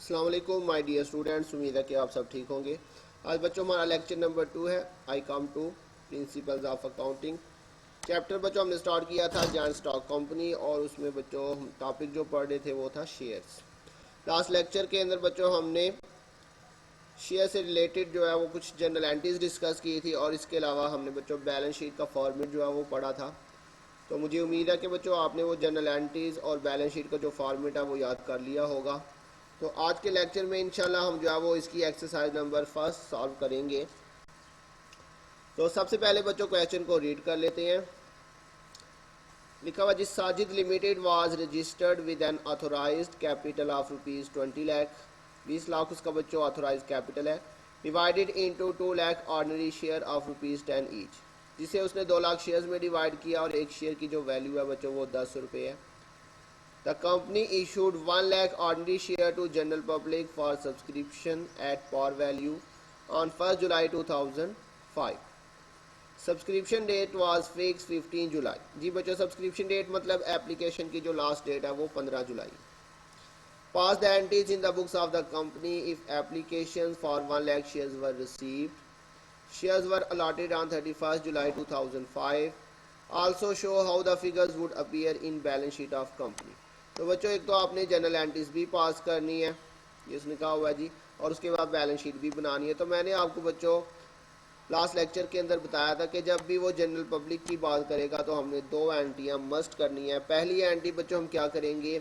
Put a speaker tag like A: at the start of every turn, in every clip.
A: अस्सलाम वालेकुम my dear students, उम्मीद है कि आप सब ठीक होंगे। आज बच्चों हमारा लेक्चर नंबर 2 है। I come to principles of accounting. Chapter बच्चों हमने स्टार्ट किया था जॉइंट स्टॉक कंपनी, और उसमें बच्चों टॉपिक जो पढ़ रहे थे वो था शेयर्स। लास्ट लेक्चर के अंदर बच्चों हमने शेयर से रिलेटेड जो है वो कुछ जनरल एंट्रीज डिस्कस की थी, और इसके अलावा हमने बच्चों बैलेंस शीट का फॉर्मेट जो है वो पढ़ा था। तो मुझे उम्मीद है कि बच्चों आपने वो जनरल एंट्रीज और बैलेंस शीट का जो फॉर्मेट है वो याद कर लिया होगा। तो आज के लेक्चर में इंशाल्लाह हम जो है वो इसकी एक्सरसाइज नंबर 1 सॉल्व करेंगे। तो सबसे पहले बच्चों क्वेश्चन को रीड कर लेते हैं। लिखा हुआ, जिस Sajid limited was registered with an authorised capital of ₹20 lakh, 20 lakh उसका बच्चों ऑथोराइज कैपिटल है, divided into 2 lakh ordinary share of ₹10 each, जिसे उसने 2 लाख शेयर्स में डिवाइड किया और एक शेयर की जो वैल्यू है बच्चों वो 10 रुपये है। The company issued 1 lakh ordinary share to general public for subscription at par value on 1st July 2005. Subscription date was fixed 15 July. जी बच्चों, सब्सक्रिप्शन डेट मतलब एप्लीकेशन की जो लास्ट डेट है वो 15 जुलाई। Pass the entries in the books of the company if applications for 1 lakh shares were received. Shares were allotted on 31st July 2005. Also show how the figures would appear in balance sheet of company. तो बच्चों एक तो आपने general entries भी पास करनी है, ये उसने कहा हुआ है जी, और उसके बाद बैलेंस शीट भी बनानी है। तो मैंने आपको बच्चों लास्ट लेक्चर के अंदर बताया था कि जब भी वो जनरल पब्लिक की बात करेगा तो हमने 2 एंट्रियाँ मस्ट करनी है। पहली एंट्री बच्चों हम क्या करेंगे,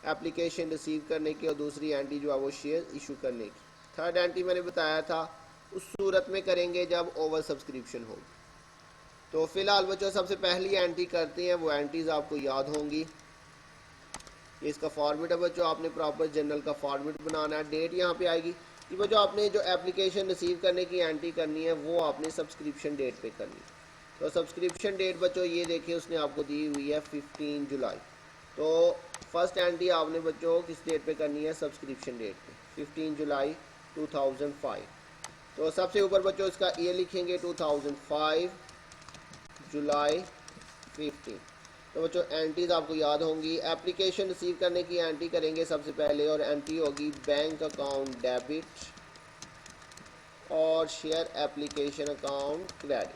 A: एप्लीकेशन रिसीव करने की, और दूसरी एंट्री जो है वो शेयर इशू करने की। थर्ड एंट्री मैंने बताया था उस सूरत में करेंगे जब ओवर सब्सक्रिप्शन हो। तो फिलहाल बच्चों सबसे पहली एंट्री करते हैं, वो एंट्रीज आपको याद होंगी। इसका फॉर्मेट है बच्चों, आपने प्रॉपर जनरल का फॉर्मेट बनाना है। डेट यहाँ पे आएगी कि बच्चों आपने जो एप्लीकेशन रिसीव करने की एंट्री करनी है वो आपने सब्सक्रिप्शन डेट पे करनी है। तो सब्सक्रिप्शन डेट बच्चों ये देखिए उसने आपको दी हुई है 15 जुलाई। तो फर्स्ट एंट्री आपने बच्चों किस डेट पे करनी है, सब्सक्रिप्शन डेट पे 15 जुलाई 2005। तो सबसे ऊपर बच्चों इसका ईयर लिखेंगे 2005 जुलाई 15। तो बच्चों एंट्रीज आपको याद होंगी। एप्लीकेशन रिसीव करने की एंट्री करेंगे सबसे पहले, और एंट्री होगी बैंक अकाउंट डेबिट और शेयर एप्लीकेशन अकाउंट क्रेडिट।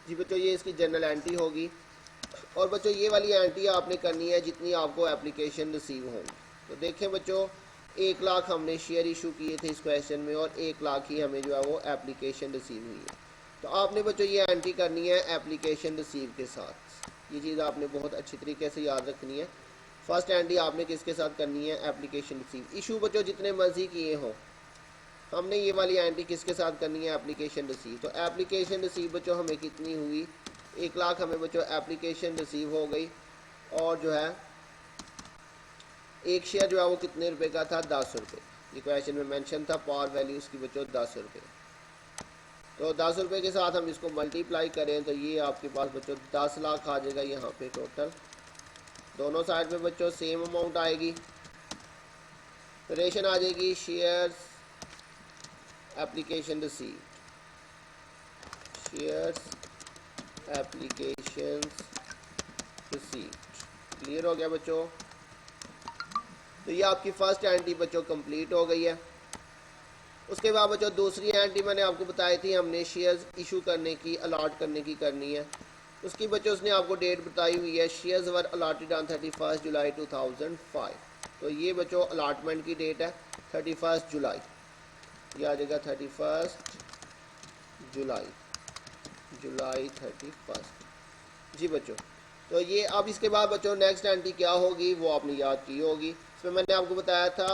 A: जी बच्चों ये इसकी जनरल एंट्री होगी, और बच्चों ये वाली एंट्री आपने करनी है जितनी आपको एप्लीकेशन रिसीव होंगी। तो देखें बच्चों 1 लाख हमने शेयर इशू किए थे इस क्वेश्चन में, और 1 लाख ही हमें जो है वो एप्लीकेशन रिसीव हुई है। तो आपने बच्चों ये एंट्री करनी है एप्लीकेशन रिसीव के साथ। ये चीज़ आपने बहुत अच्छी तरीके से याद रखनी है। फर्स्ट एंट्री आपने किसके साथ करनी है, एप्लीकेशन रिसीव। इशू बच्चों जितने मर्जी किए हों, हमने ये वाली एंट्री किसके साथ करनी है, एप्लीकेशन रिसीव। तो एप्लीकेशन रिसीव बच्चों हमें कितनी हुई, 1 लाख हमें बच्चों एप्लीकेशन रिसीव हो गई, और जो है एक शेयर जो है वो कितने रुपए का था, 10 रुपये। ये क्वेश्चन में मेंशन था, पावर वैल्यू उसकी बच्चों 10 रुपये। तो 10 रुपये के साथ हम इसको मल्टीप्लाई करें तो ये आपके पास बच्चों 10 लाख आ जाएगा यहाँ पे टोटल। दोनों साइड में बच्चों सेम अमाउंट आएगी। तो रेशन आ जाएगी shares application receive, shares application received. Clear हो गया बच्चों। तो ये आपकी फर्स्ट एंट्री बच्चों कंप्लीट हो गई है। उसके बाद बच्चों दूसरी एंट्री मैंने आपको बताई थी, हमने शेयर्स इशू करने की, अलॉट करने की करनी है। उसकी बच्चों उसने आपको डेट बताई हुई है, शेयर्स वर अलॉटेड ऑन 31 जुलाई 2005। तो ये बच्चों अलॉटमेंट की डेट है 31 जुलाई, ये आ जाएगा 31 जुलाई, जुलाई 31 जी बच्चों। तो ये अब इसके बाद बच्चों नेक्स्ट एंट्री क्या होगी वो आपने याद की होगी। इसमें मैंने आपको बताया था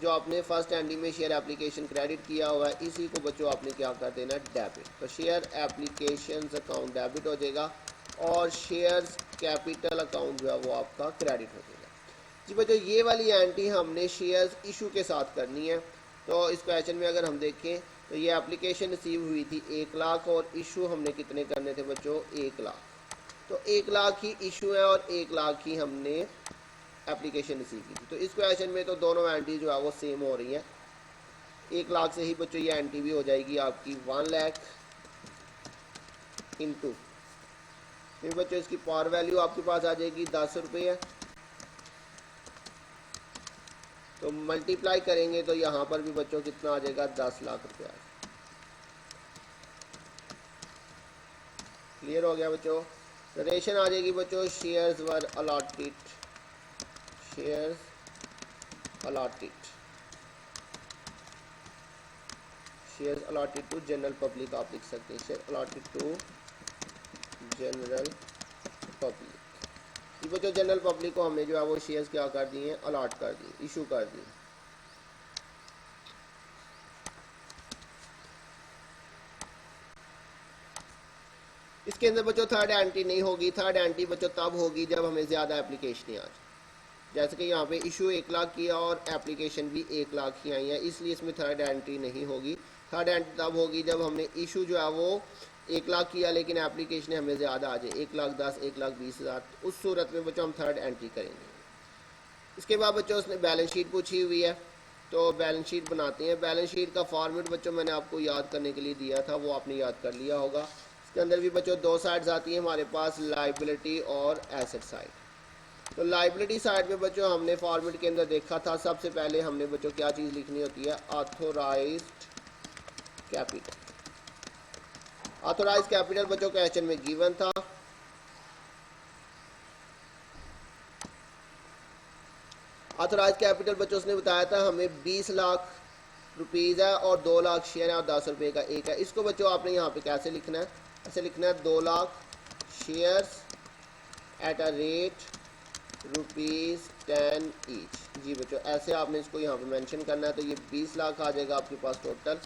A: जो आपने फर्स्ट एंट्री में शेयर एप्लीकेशन क्रेडिट किया हुआ है, इसी को बच्चों आपने क्या कर देना, डेबिट। तो शेयर एप्लीकेशन अकाउंट डेबिट हो जाएगा, और शेयर्स कैपिटल अकाउंट जो है वो आपका क्रेडिट हो जाएगा। जी बच्चों ये वाली एंट्री हमने शेयर्स इशू के साथ करनी है। तो इस क्वेश्चन में अगर हम देखें तो ये एप्लीकेशन रिसीव हुई थी 1 लाख, और इशू हमने कितने करने थे बच्चों, 1 लाख। तो 1 लाख ही इशू है और 1 लाख ही हमने एप्लीकेशन रिसीव की थी। तो इस क्वेश्चन में तो दोनों एंट्री जो है वो सेम हो रही हैं। 1 लाख से ही बच्चों ये एनटीवी हो जाएगी आपकी 1 लाख इंटू, फिर बच्चों इसकी पावर वैल्यू आपके पास आ जाएगी 10 रुपये है, तो मल्टीप्लाई करेंगे तो यहाँ पर भी बच्चों कितना आ जाएगा 10 लाख रुपया। क्लियर हो गया बच्चों। रेशन आ जाएगी बच्चों shares were allotted, shares allotted, shares allotted to general public आप लिख सकते हैं, share allotted to general public. ये बच्चों जनरल पब्लिक को हमने जो है वो शेयर्स क्या कर दिए हैं, अलॉट कर दिए, इशू कर दिए। इसके अंदर बच्चों थर्ड एंट्री नहीं होगी। थर्ड एंट्री बच्चों तब होगी जब हमें ज़्यादा एप्लीकेशन आ जाए, जैसे कि यहाँ पे इशू 1 लाख किया और एप्लीकेशन भी 1 लाख ही आई है, इसलिए इसमें थर्ड एंट्री नहीं होगी। थर्ड एंट्री तब होगी जब हमने इशू जो है वो 1 लाख किया लेकिन एप्लीकेशन हमें ज़्यादा आ जाए, 1,10,000 1,20,000, उस सूरत में बच्चों हम थर्ड एंट्री करेंगे। इसके बाद बच्चों उसने बैलेंस शीट पूछी हुई है, तो बैलेंस शीट बनाते हैं। बैलेंस शीट का फॉर्मेट बच्चों मैंने आपको याद करने के लिए दिया था, वो आपने याद कर लिया होगा। इसके अंदर भी बच्चों 2 साइड्स आती हैं हमारे पास, लाइबिलिटी और एसेट साइड। तो लाइबिलिटी साइड में बच्चों हमने फॉर्मेट के अंदर देखा था, सबसे पहले हमने बच्चों क्या चीज़ लिखनी होती है, ऑथोराइज्ड कैपिटल। ऑथोराइज्ड कैपिटल बच्चों क्वेश्चन में गिवन था। ऑथोराइज्ड कैपिटल बच्चों उसने बताया था हमें 20 लाख रुपीज़ है और 2 लाख शेयर है और 10 रुपये का एक है। इसको बच्चों आपने यहाँ पे कैसे लिखना है, ऐसे लिखना है 2 lakh shares at a rate ₹10 each. जी बच्चों ऐसे आपने इसको यहाँ पे मेंशन करना है, तो ये 20 लाख आ जाएगा आपके पास टोटल।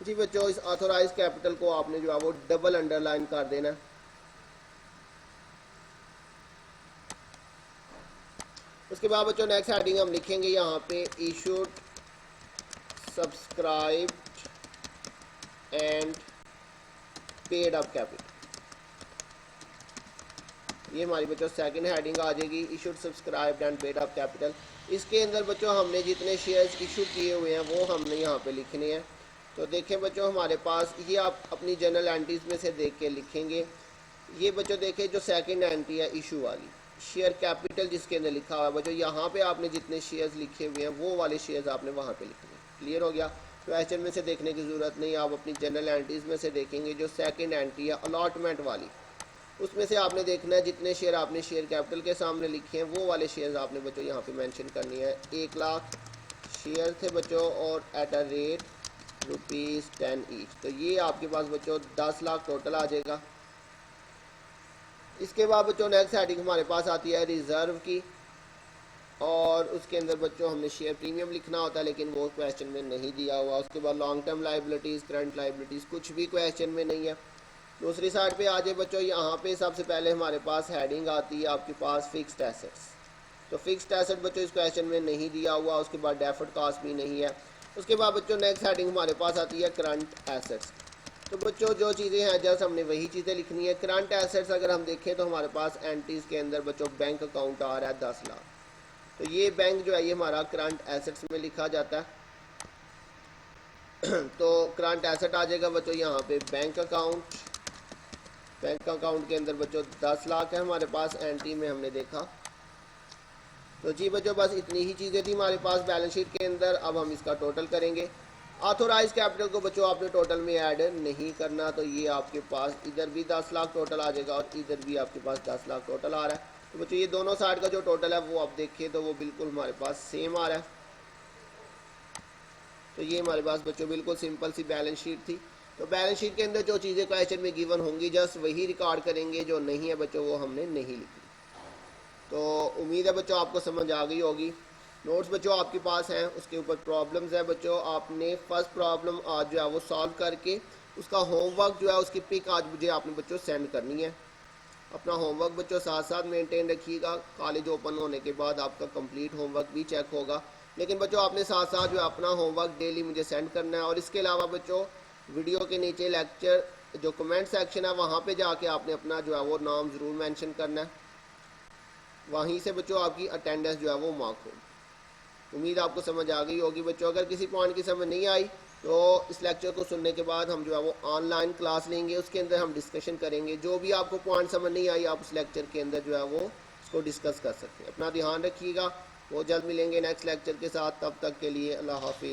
A: जी बच्चों इस ऑथोराइज कैपिटल को आपने जो है वो डबल अंडरलाइन कर देना है। उसके बाद बच्चों नेक्स्ट हेडिंग हम लिखेंगे यहाँ पे issued, subscribed and paid up capital. ये हमारी बच्चों सेकंड हेडिंग आ जाएगी, issued, subscribed and paid up capital. इसके अंदर बच्चों हमने जितने शेयर्स इशू किए हुए हैं वो हमने यहाँ पे लिखने हैं। तो देखें बच्चों हमारे पास ये आप अपनी जनरल एंट्रीज में से देख के लिखेंगे। ये बच्चों देखें जो सेकंड एंट्री है इशू वाली, शेयर कैपिटल जिसके अंदर लिखा हुआ है बच्चों, यहाँ पे आपने जितने शेयर्स लिखे हुए हैं वो वाले शेयर्स आपने वहाँ पे लिखने हैं। क्लियर हो गया। क्वेश्चन में से देखने की ज़रूरत नहीं, आप अपनी जनरल एंट्रीज में से देखेंगे। जो सेकंड एंट्री है अलॉटमेंट वाली, उसमें से आपने देखना है जितने शेयर आपने शेयर कैपिटल के सामने लिखे हैं वो वाले शेयर्स आपने बच्चों यहाँ पे मेंशन करनी है। 1 लाख शेयर थे बच्चों और एट अ रेट ₹10 ईच, तो ये आपके पास बच्चों 10 लाख टोटल आ जाएगा। इसके बाद बच्चों नेक्स्ट हेडिंग हमारे पास आती है रिजर्व की, और उसके अंदर बच्चों हमने शेयर प्रीमियम लिखना होता है लेकिन वो क्वेश्चन में नहीं दिया हुआ। उसके बाद long term liabilities, current liabilities कुछ भी क्वेश्चन में नहीं है। दूसरी साइड पे आ जाए बच्चों, यहाँ पे सबसे पहले हमारे पास हेडिंग आती है आपके पास फिक्स्ड एसेट्स। तो फिक्स्ड एसेट बच्चों इस क्वेश्चन में नहीं दिया हुआ। उसके बाद डेफर्ड कॉस्ट भी नहीं है। उसके बाद बच्चों नेक्स्ट हेडिंग हमारे पास आती है करंट एसेट्स। तो बच्चों जो चीज़ें हैं जस्ट हमने वही चीज़ें लिखनी है। करंट एसेट्स अगर हम देखें तो हमारे पास एंट्रीज़ के अंदर बच्चों बैंक अकाउंट आ रहा है 10 लाख, तो ये बैंक जो है ये हमारा करंट एसेट्स में लिखा जाता है। तो करंट एसेट आ जाएगा बच्चों यहाँ पे बैंक अकाउंट। बैंक अकाउंट के अंदर बच्चों 10 लाख है हमारे पास, एंट्री में हमने देखा। तो जी बच्चों बस इतनी ही चीज़ें थी हमारे पास बैलेंस शीट के अंदर। अब हम इसका टोटल करेंगे। ऑथोराइज कैपिटल को बच्चों आपने टोटल में ऐड नहीं करना, तो ये आपके पास इधर भी 10 लाख टोटल आ जाएगा और इधर भी आपके पास 10 लाख टोटल आ रहा है। तो बच्चों ये दोनों साइड का जो टोटल है वो आप देखिए तो वो बिल्कुल हमारे पास सेम आ रहा है। तो ये हमारे पास बच्चों बिल्कुल सिंपल सी बैलेंस शीट थी। तो बैलेंस शीट के अंदर जो चीज़ें क्वेश्चन में गिवन होंगी जस्ट वही रिकॉर्ड करेंगे, जो नहीं है बच्चों वो हमने नहीं लिखी। तो उम्मीद है बच्चों आपको समझ आ गई होगी। नोट्स बच्चों आपके पास हैं, उसके ऊपर प्रॉब्लम्स है बच्चों। आपने फर्स्ट प्रॉब्लम आज जो है वो सॉल्व करके उसका होमवर्क जो है उसकी पिक आज मुझे आपने बच्चों सेंड करनी है। अपना होमवर्क बच्चों साथ साथ मेंटेन रखिएगा। कॉलेज ओपन होने के बाद आपका कंप्लीट होमवर्क भी चेक होगा, लेकिन बच्चों आपने साथ साथ जो है अपना होमवर्क डेली मुझे सेंड करना है। और इसके अलावा बच्चों वीडियो के नीचे लेक्चर जो कमेंट सेक्शन है वहाँ पे जाके आपने अपना जो है वो नाम ज़रूर मेंशन करना है। वहीं से बच्चों आपकी अटेंडेंस जो है वो मार्क होगी। उम्मीद आपको समझ आ गई होगी बच्चों। अगर किसी पॉइंट की समझ नहीं आई तो इस लेक्चर को सुनने के बाद हम जो है वो ऑनलाइन क्लास लेंगे, उसके अंदर हम डिस्कशन करेंगे। जो भी आपको पॉइंट समझ नहीं आई आप उस लेक्चर के अंदर जो है वो उसको डिस्कस कर सकते हैं। अपना ध्यान रखिएगा, बहुत जल्द मिलेंगे नेक्स्ट लेक्चर के साथ। तब तक के लिए अल्लाह हाफिज़।